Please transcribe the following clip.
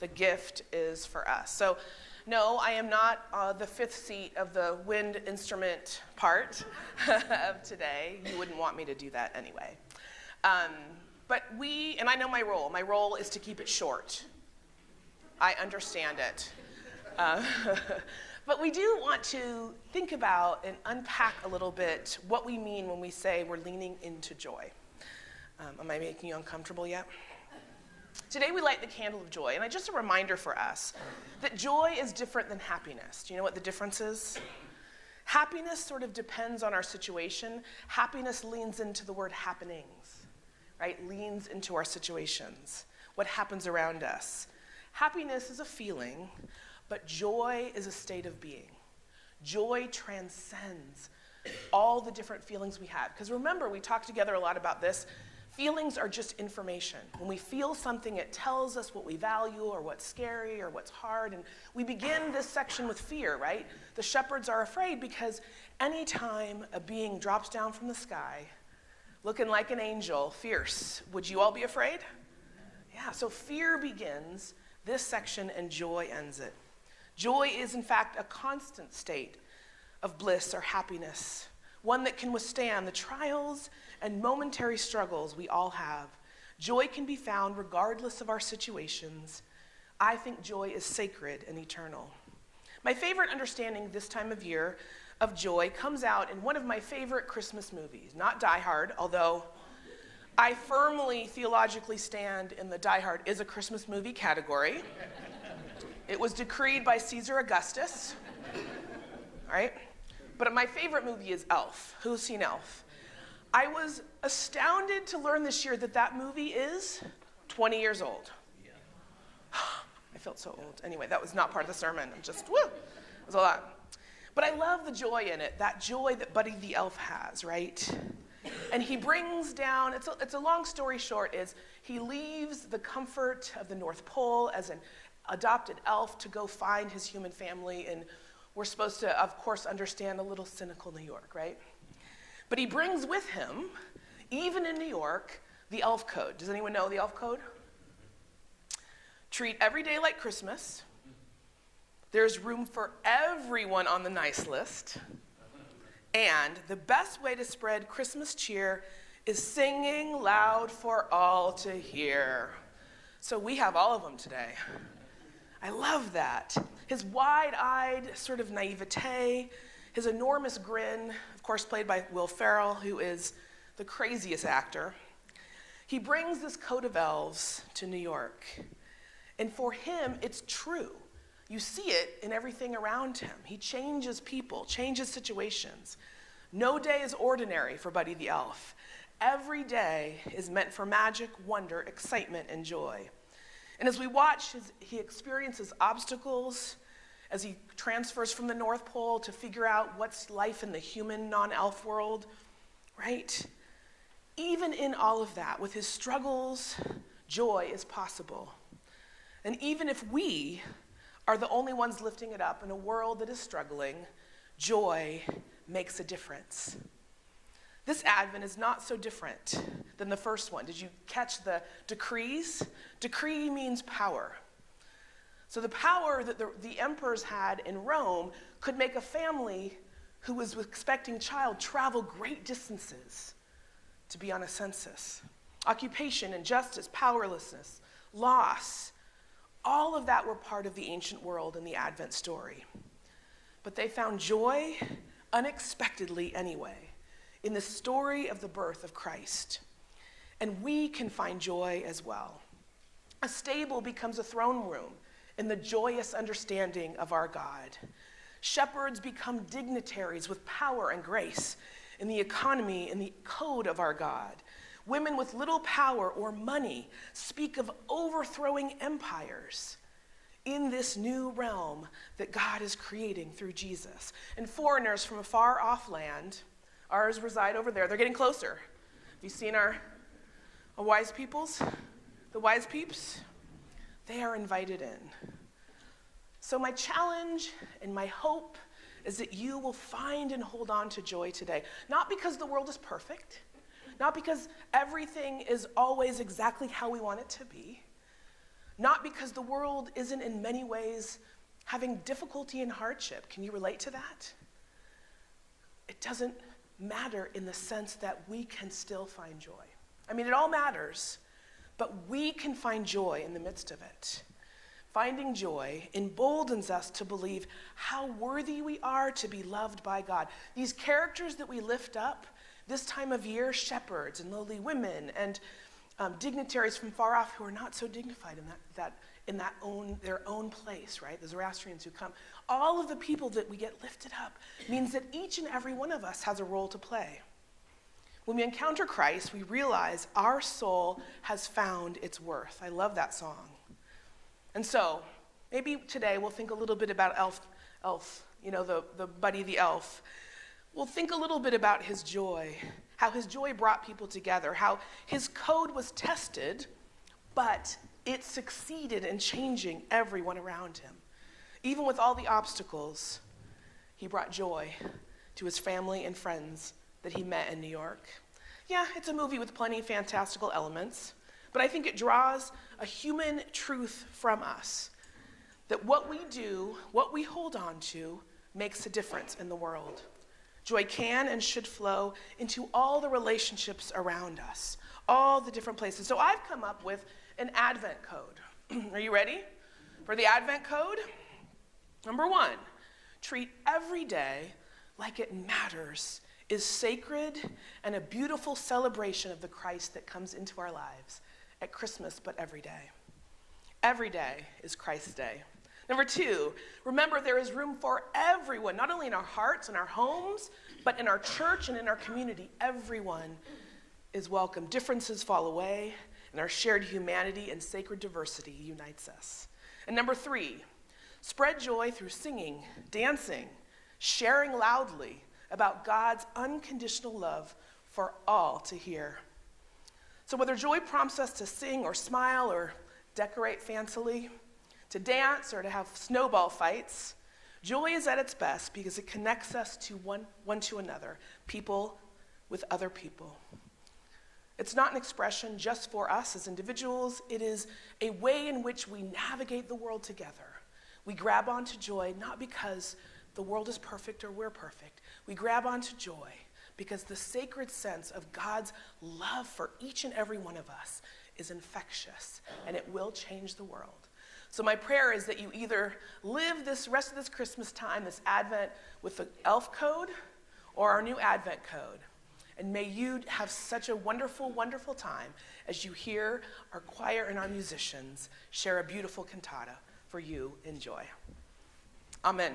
The gift is for us. So, no, I am not the fifth seat of the wind instrument part of today. You wouldn't want me to do that anyway. But and I know my role. My role is to keep it short. I understand it. But we do want to think about and unpack a little bit what we mean when we say we're leaning into joy. Am I making you uncomfortable yet? Today we light the candle of joy, and just a reminder for us that joy is different than happiness. Do you know what the difference is? Happiness sort of depends on our situation. Happiness leans into the word happenings, right? Leans into our situations, what happens around us. Happiness is a feeling, but joy is a state of being. Joy transcends all the different feelings we have. Because remember, we talked together a lot about this. Feelings are just information. When we feel something, it tells us what we value or what's scary or what's hard. And we begin this section with fear, right? The shepherds are afraid because anytime a being drops down from the sky, looking like an angel, fierce, would you all be afraid? Yeah, so fear begins this section and joy ends it. Joy is, in fact, a constant state of bliss or happiness, one that can withstand the trials and momentary struggles we all have. Joy can be found regardless of our situations. I think joy is sacred and eternal. My favorite understanding this time of year of joy comes out in one of my favorite Christmas movies, not Die Hard, although I firmly theologically stand in the Die Hard is a Christmas movie category. It was decreed by Caesar Augustus, all right? But my favorite movie is Elf. Who's seen Elf? I was astounded to learn this year that that movie is 20 years old. I felt so old. Anyway, that was not part of the sermon. I'm just, woo, it was a lot. But I love the joy in it, that joy that Buddy the Elf has, right? And he brings down, it's a long story short, is he leaves the comfort of the North Pole as an adopted elf to go find his human family, and we're supposed to, of course, understand a little cynical New York, right? But he brings with him, even in New York, the elf code. Does anyone know the elf code? Treat every day like Christmas. There's room for everyone on the nice list. And the best way to spread Christmas cheer is singing loud for all to hear. So we have all of them today. I love that. His wide-eyed sort of naivete, his enormous grin, of course played by Will Ferrell, who is the craziest actor. He brings this coat of elves to New York. And for him, it's true. You see it in everything around him. He changes people, changes situations. No day is ordinary for Buddy the Elf. Every day is meant for magic, wonder, excitement, and joy. And as we watch, he experiences obstacles as he transfers from the North Pole to figure out what's life in the human non-elf world, right? Even in all of that, with his struggles, joy is possible. And even if we are the only ones lifting it up in a world that is struggling, joy makes a difference. This Advent is not so different than the first one. Did you catch the decrees? Decree means power. So the power that the emperors had in Rome could make a family who was expecting a child travel great distances to be on a census. Occupation, injustice, powerlessness, loss, all of that were part of the ancient world in the Advent story. But they found joy unexpectedly anyway in the story of the birth of Christ. And we can find joy as well. A stable becomes a throne room in the joyous understanding of our God. Shepherds become dignitaries with power and grace in the economy and the code of our God. Women with little power or money speak of overthrowing empires in this new realm that God is creating through Jesus. And foreigners from a far off land, ours reside over there, they're getting closer. Have you seen our wise peoples? The wise peeps? They are invited in. So my challenge and my hope is that you will find and hold on to joy today. Not because the world is perfect, not because everything is always exactly how we want it to be, not because the world isn't in many ways having difficulty and hardship. Can you relate to that? It doesn't matter in the sense that we can still find joy. I mean, it all matters, but we can find joy in the midst of it. Finding joy emboldens us to believe how worthy we are to be loved by God. These characters that we lift up this time of year, shepherds and lowly women and dignitaries from far off who are not so dignified in their own place, right? The Zoroastrians who come. All of the people that we get lifted up means that each and every one of us has a role to play. When we encounter Christ, we realize our soul has found its worth. I love that song. And so, maybe today we'll think a little bit about Elf, the Buddy the Elf. We'll think a little bit about his joy, how his joy brought people together, how his code was tested, but it succeeded in changing everyone around him. Even with all the obstacles, he brought joy to his family and friends that he met in New York. Yeah, it's a movie with plenty of fantastical elements, but I think it draws a human truth from us, that what we do, what we hold on to, makes a difference in the world. Joy can and should flow into all the relationships around us, all the different places. So I've come up with an Advent code. Are you ready for the Advent code? Number 1, treat every day like it matters, is sacred, and a beautiful celebration of the Christ that comes into our lives at Christmas, but every day. Every day is Christ's day. Number 2, remember there is room for everyone, not only in our hearts and our homes, but in our church and in our community. Everyone is welcome. Differences fall away, and our shared humanity and sacred diversity unites us. And number 3, spread joy through singing, dancing, sharing loudly about God's unconditional love for all to hear. So whether joy prompts us to sing or smile or decorate fancily, to dance or to have snowball fights, joy is at its best because it connects us to one to another, people with other people. It's not an expression just for us as individuals. It is a way in which we navigate the world together. We grab onto joy not because the world is perfect or we're perfect. We grab onto joy because the sacred sense of God's love for each and every one of us is infectious, and it will change the world. So my prayer is that you either live this rest of this Christmas time, this Advent, with the Elf code or our new Advent code. And may you have such a wonderful, wonderful time as you hear our choir and our musicians share a beautiful cantata for you in joy. Amen.